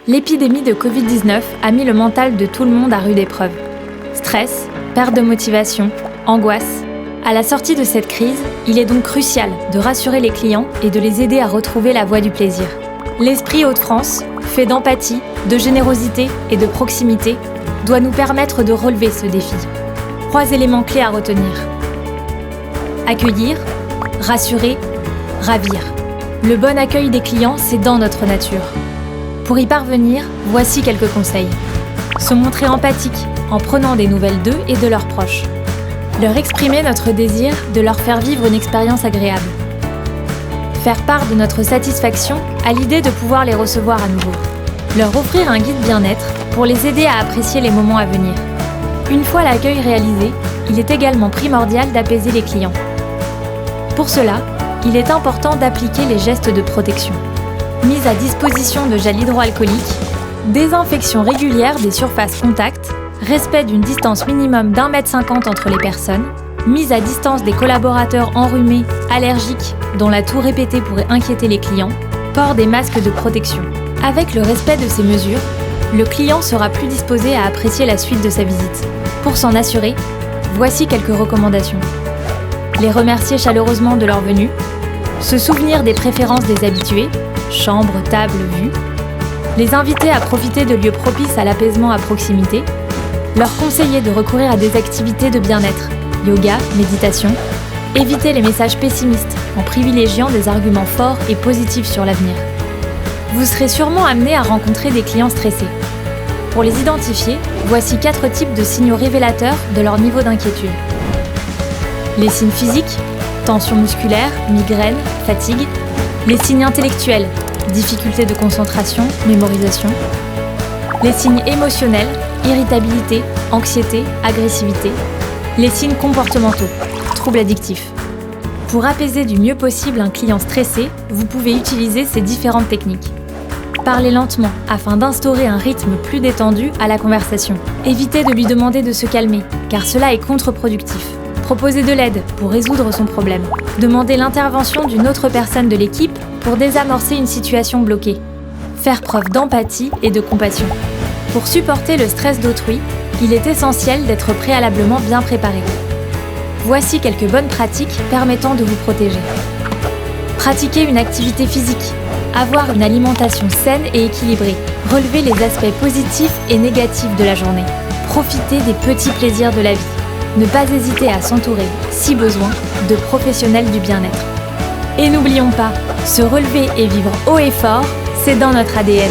L'épidémie de Covid-19 a mis le mental de tout le monde à rude épreuve. Stress, perte de motivation, angoisse. À la sortie de cette crise, il est donc crucial de rassurer les clients et de les aider à retrouver la voie du plaisir. L'esprit Hauts-de-France, fait d'empathie, de générosité et de proximité, doit nous permettre de relever ce défi. 3 éléments clés à retenir. Accueillir, rassurer, ravir. Le bon accueil des clients, c'est dans notre nature. Pour y parvenir, voici quelques conseils. Se montrer empathique en prenant des nouvelles d'eux et de leurs proches. Leur exprimer notre désir de leur faire vivre une expérience agréable. Faire part de notre satisfaction à l'idée de pouvoir les recevoir à nouveau. Leur offrir un guide bien-être pour les aider à apprécier les moments à venir. Une fois l'accueil réalisé, il est également primordial d'apaiser les clients. Pour cela, il est important d'appliquer les gestes de protection. Mise à disposition de gel hydroalcoolique, désinfection régulière des surfaces contact, respect d'une distance minimum d'1,50 m entre les personnes, mise à distance des collaborateurs enrhumés, allergiques, dont la toux répétée pourrait inquiéter les clients, port des masques de protection. Avec le respect de ces mesures, le client sera plus disposé à apprécier la suite de sa visite. Pour s'en assurer, voici quelques recommandations. Les remercier chaleureusement de leur venue, se souvenir des préférences des habitués, chambre, table, vue, les inviter à profiter de lieux propices à l'apaisement à proximité, leur conseiller de recourir à des activités de bien-être, yoga, méditation, éviter les messages pessimistes en privilégiant des arguments forts et positifs sur l'avenir. Vous serez sûrement amené à rencontrer des clients stressés. Pour les identifier, voici 4 types de signaux révélateurs de leur niveau d'inquiétude. Les signes physiques, tension musculaire, migraine, fatigue. Les signes intellectuels, difficulté de concentration, mémorisation. Les signes émotionnels, irritabilité, anxiété, agressivité. Les signes comportementaux, troubles addictifs. Pour apaiser du mieux possible un client stressé, vous pouvez utiliser ces différentes techniques. Parlez lentement afin d'instaurer un rythme plus détendu à la conversation. Évitez de lui demander de se calmer, car cela est contre-productif. Proposez de l'aide pour résoudre son problème. Demandez l'intervention d'une autre personne de l'équipe pour désamorcer une situation bloquée. Faire preuve d'empathie et de compassion. Pour supporter le stress d'autrui, il est essentiel d'être préalablement bien préparé. Voici quelques bonnes pratiques permettant de vous protéger. Pratiquer une activité physique. Avoir une alimentation saine et équilibrée. Relever les aspects positifs et négatifs de la journée. Profiter des petits plaisirs de la vie. Ne pas hésiter à s'entourer, si besoin, de professionnels du bien-être. Et n'oublions pas, se relever et vivre haut et fort, c'est dans notre ADN.